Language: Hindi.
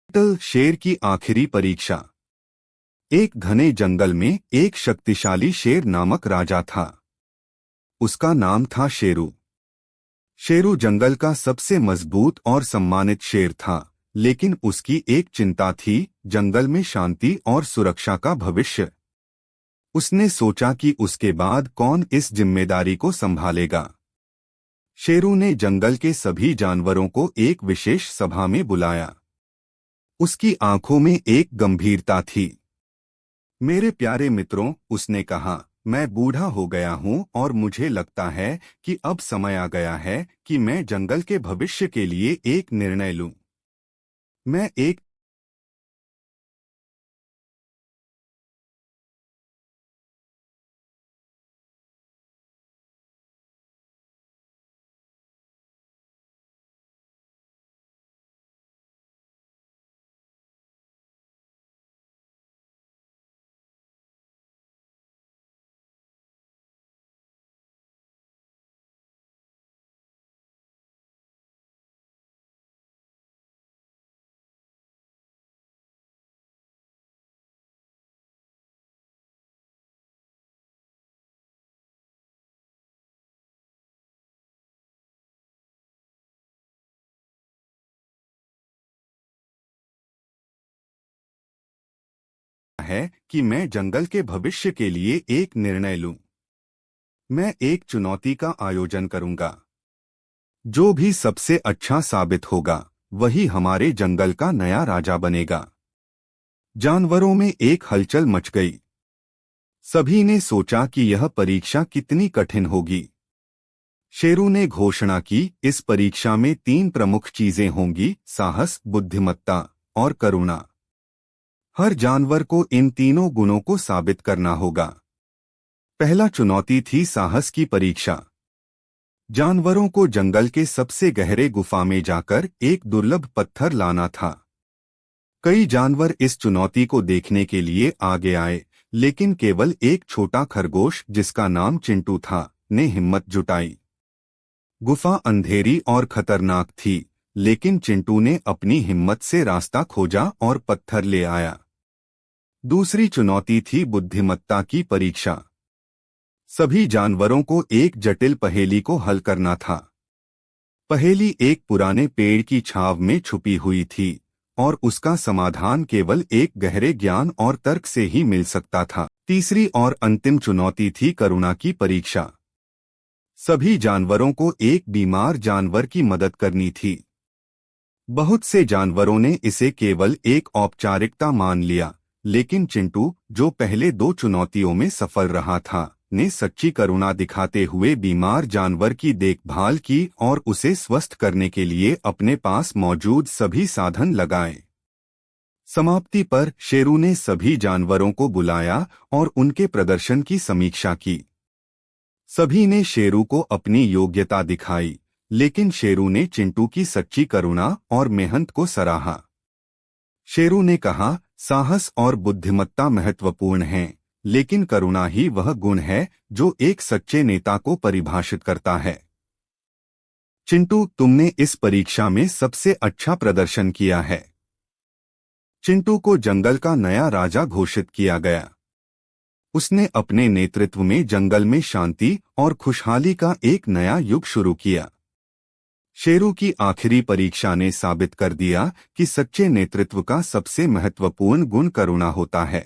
शेर की आखिरी परीक्षा। एक घने जंगल में एक शक्तिशाली शेर नामक राजा था। उसका नाम था शेरू। शेरू जंगल का सबसे मजबूत और सम्मानित शेर था, लेकिन उसकी एक चिंता थी, जंगल में शांति और सुरक्षा का भविष्य। उसने सोचा कि उसके बाद कौन इस जिम्मेदारी को संभालेगा। शेरू ने जंगल के सभी जानवरों को एक विशेष सभा में बुलाया। उसकी आंखों में एक गंभीरता थी। मेरे प्यारे मित्रों, उसने कहा, मैं बूढ़ा हो गया हूं और मुझे लगता है कि अब समय आ गया है कि मैं जंगल के भविष्य के लिए एक निर्णय लूं। मैं एक है कि मैं जंगल के भविष्य के लिए एक निर्णय लूं। मैं एक चुनौती का आयोजन करूंगा। जो भी सबसे अच्छा साबित होगा, वही हमारे जंगल का नया राजा बनेगा। जानवरों में एक हलचल मच गई। सभी ने सोचा कि यह परीक्षा कितनी कठिन होगी। शेरू ने घोषणा की, इस परीक्षा में 3 प्रमुख चीजें होंगी: साहस, बुद्धिमत्ता और करुणा। हर जानवर को इन तीनों गुणों को साबित करना होगा। पहला चुनौती थी साहस की परीक्षा। जानवरों को जंगल के सबसे गहरे गुफा में जाकर एक दुर्लभ पत्थर लाना था। कई जानवर इस चुनौती को देखने के लिए आगे आए, लेकिन केवल एक छोटा खरगोश, जिसका नाम चिंटू था, ने हिम्मत जुटाई। गुफा अंधेरी और खतरनाक थी, लेकिन चिंटू ने अपनी हिम्मत से रास्ता खोजा और पत्थर ले आया। दूसरी चुनौती थी बुद्धिमत्ता की परीक्षा। सभी जानवरों को एक जटिल पहेली को हल करना था। पहेली एक पुराने पेड़ की छाव में छुपी हुई थी, और उसका समाधान केवल एक गहरे ज्ञान और तर्क से ही मिल सकता था। तीसरी और अंतिम चुनौती थी करुणा की परीक्षा। सभी जानवरों को एक बीमार जानवर की मदद करनी थी। बहुत से जानवरों ने इसे केवल एक औपचारिकता मान लिया, लेकिन चिंटू, जो पहले 2 चुनौतियों में सफल रहा था, ने सच्ची करुणा दिखाते हुए बीमार जानवर की देखभाल की और उसे स्वस्थ करने के लिए अपने पास मौजूद सभी साधन लगाए। समाप्ति पर शेरू ने सभी जानवरों को बुलाया और उनके प्रदर्शन की समीक्षा की। सभी ने शेरू को अपनी योग्यता दिखाई, लेकिन शेरू ने चिंटू की सच्ची करुणा और मेहनत को सराहा। शेरू ने कहा, साहस और बुद्धिमत्ता महत्वपूर्ण हैं, लेकिन करुणा ही वह गुण है जो एक सच्चे नेता को परिभाषित करता है। चिंटू, तुमने इस परीक्षा में सबसे अच्छा प्रदर्शन किया है। चिंटू को जंगल का नया राजा घोषित किया गया। उसने अपने नेतृत्व में जंगल में शांति और खुशहाली का एक नया युग शुरू किया। शेरू की आखिरी परीक्षा ने साबित कर दिया कि सच्चे नेतृत्व का सबसे महत्वपूर्ण गुण करुणा होता है।